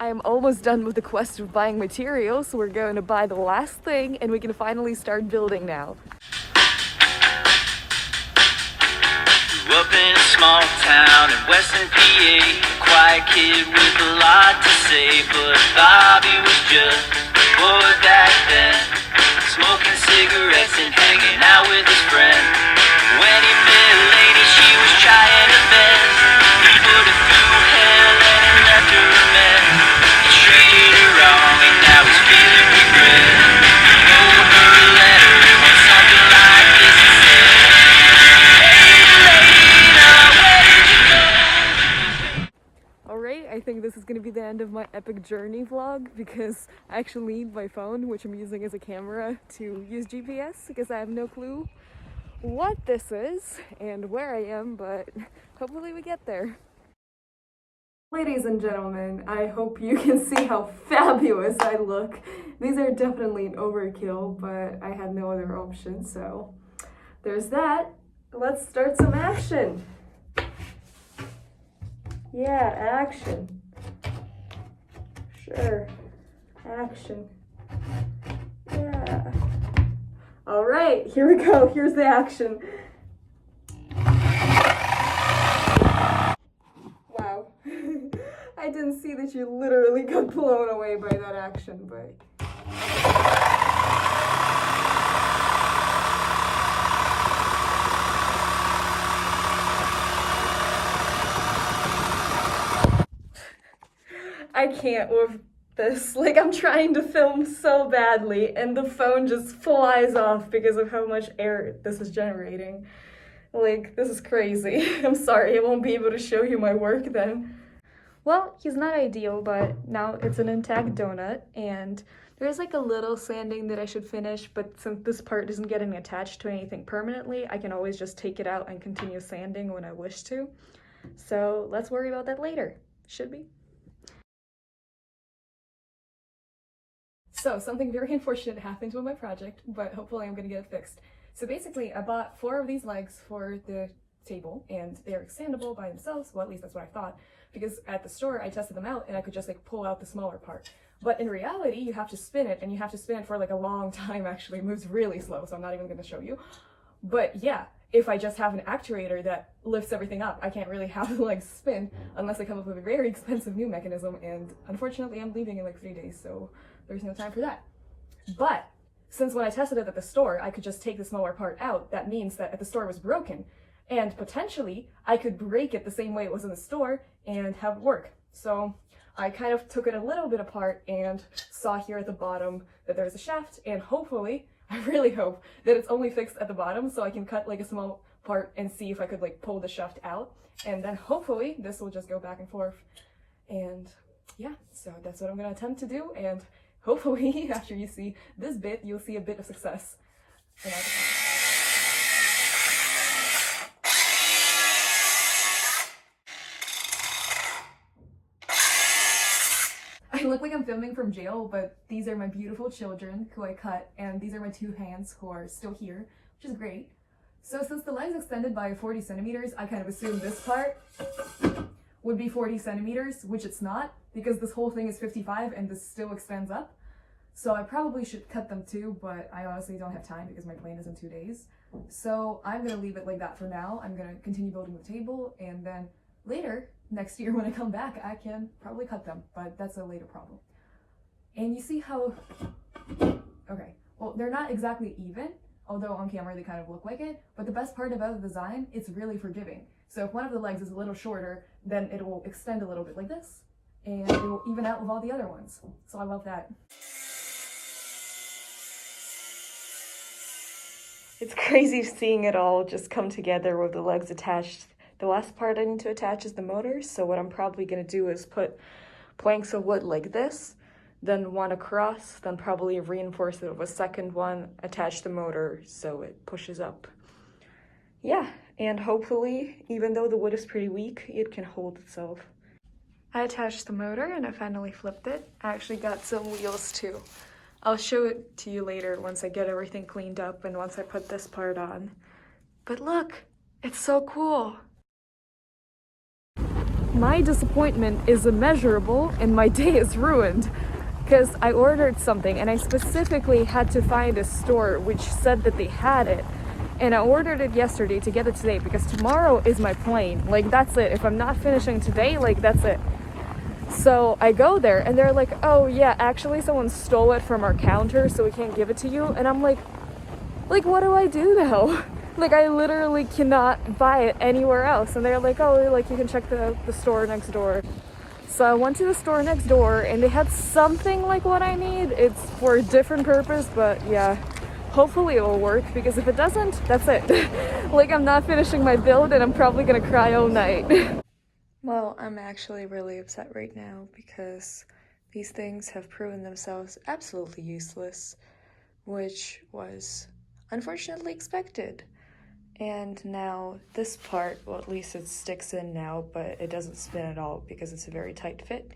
I am almost done with the quest of buying materials, so we're going to buy the last thing and we can finally start building now. Grew up in a small town in Western PA, a quiet kid with a lot to say, but Bobby was just a boy back then, smoking cigarettes and hanging out with his friend. When he met a lady, she was trying her best. He put her through hell and he left her a mess. He treated her wrong and now he's feeling regret. He wrote her a letter and wrote something like this. He said, "Hey Lena, where did you go?" Alright, I think this is going to be the end of my epic journey vlog because I actually need my phone, which I'm using as a camera, to use GPS because I have no clue what this is and where I am, but hopefully we get there. Ladies and gentlemen, I hope you can see how fabulous I look. These are definitely an overkill, but I had no other option, so there's that. Let's start some action. Yeah, action. Sure. Action. Yeah. Alright, here we go. Here's the action. Wow. I didn't see that you literally got blown away by that action, but... I can't with this. Like, I'm trying to film so badly and the phone just flies off because of how much air this is generating. Like, this is crazy. I'm sorry, I won't be able to show you my work then. Well, he's not ideal, but now it's an intact donut, and there's like a little sanding that I should finish, but since this part isn't getting attached to anything permanently, I can always just take it out and continue sanding when I wish to. So let's worry about that later. Should be. So something very unfortunate happened with my project, but hopefully I'm gonna get it fixed. So basically I bought 4 of these legs for the table and they're extendable by themselves. Well, at least that's what I thought, because at the store I tested them out and I could just like pull out the smaller part. But in reality, you have to spin it, and you have to spin it for like a long time actually. It moves really slow, so I'm not even gonna show you. But yeah, if I just have an actuator that lifts everything up, I can't really have the legs spin unless I come up with a very expensive new mechanism, and unfortunately I'm leaving in like 3 days, so there's no time for that. But since when I tested it at the store, I could just take the smaller part out, that means that at the store it was broken, and potentially I could break it the same way it was in the store and have it work. So I kind of took it a little bit apart and saw here at the bottom that there's a shaft, and hopefully, I really hope that it's only fixed at the bottom so I can cut like a small part and see if I could like pull the shaft out, and then hopefully this will just go back and forth. And yeah, so that's what I'm gonna attempt to do, and hopefully after you see this bit, you'll see a bit of success. And I look like I'm filming from jail, but these are my beautiful children who I cut, and these are my 2 hands who are still here, which is great. So since the leg's extended by 40 centimeters, I kind of assumed this part would be 40 centimeters, which it's not, because this whole thing is 55 and this still extends up. So I probably should cut them too, but I honestly don't have time because my plane is in 2 days. So I'm gonna leave it like that for now. I'm gonna continue building the table, and then later, next year when I come back, I can probably cut them, but that's a later problem. And you see how, okay, well, they're not exactly even, although on camera they kind of look like it, but the best part about the design, it's really forgiving. So if one of the legs is a little shorter, then it will extend a little bit like this, and it will even out with all the other ones. So I love that. It's crazy seeing it all just come together with the legs attached. The last part I need to attach is the motor, so what I'm probably gonna do is put planks of wood like this, then one across, then probably reinforce it with a second one, attach the motor so it pushes up. Yeah, and hopefully, even though the wood is pretty weak, it can hold itself. I attached the motor and I finally flipped it. I actually got some wheels too. I'll show it to you later once I get everything cleaned up and once I put this part on. But look, it's so cool. my disappointment is immeasurable and my day is ruined. Because I ordered something and I specifically had to find a store which said that they had it. And I ordered it yesterday to get it today because tomorrow is my plane. Like, that's it. If I'm not finishing today, like, that's it. So I go there and they're like, oh yeah, actually someone stole it from our counter, so we can't give it to you. And I'm like, what do I do now? Like, I literally cannot buy it anywhere else. And they're like, oh, like, you can check the store next door. So I went to the store next door and they had something like what I need. It's for a different purpose, but yeah, hopefully it will work, because if it doesn't, that's it. Like, I'm not finishing my build and I'm probably gonna cry all night. Well, I'm actually really upset right now because these things have proven themselves absolutely useless, which was unfortunately expected. And now this part, well, at least it sticks in now, but it doesn't spin at all because it's a very tight fit.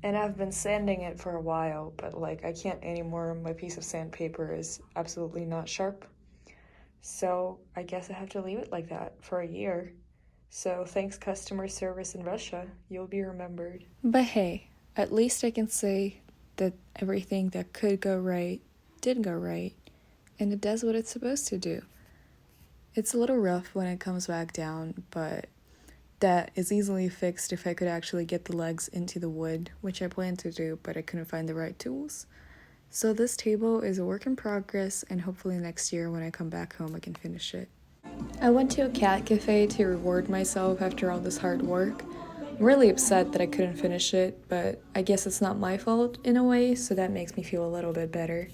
And I've been sanding it for a while, but like, I can't anymore. My piece of sandpaper is absolutely not sharp. So I guess I have to leave it like that for a year. So thanks, customer service in Russia, you'll be remembered. But hey, at least I can say that everything that could go right did go right, and it does what it's supposed to do. It's a little rough when it comes back down, but that is easily fixed if I could actually get the legs into the wood, which I planned to do, but I couldn't find the right tools. So this table is a work in progress, and hopefully next year when I come back home I can finish it. I went to a cat cafe to reward myself after all this hard work. I'm really upset that I couldn't finish it, but I guess it's not my fault in a way, so that makes me feel a little bit better.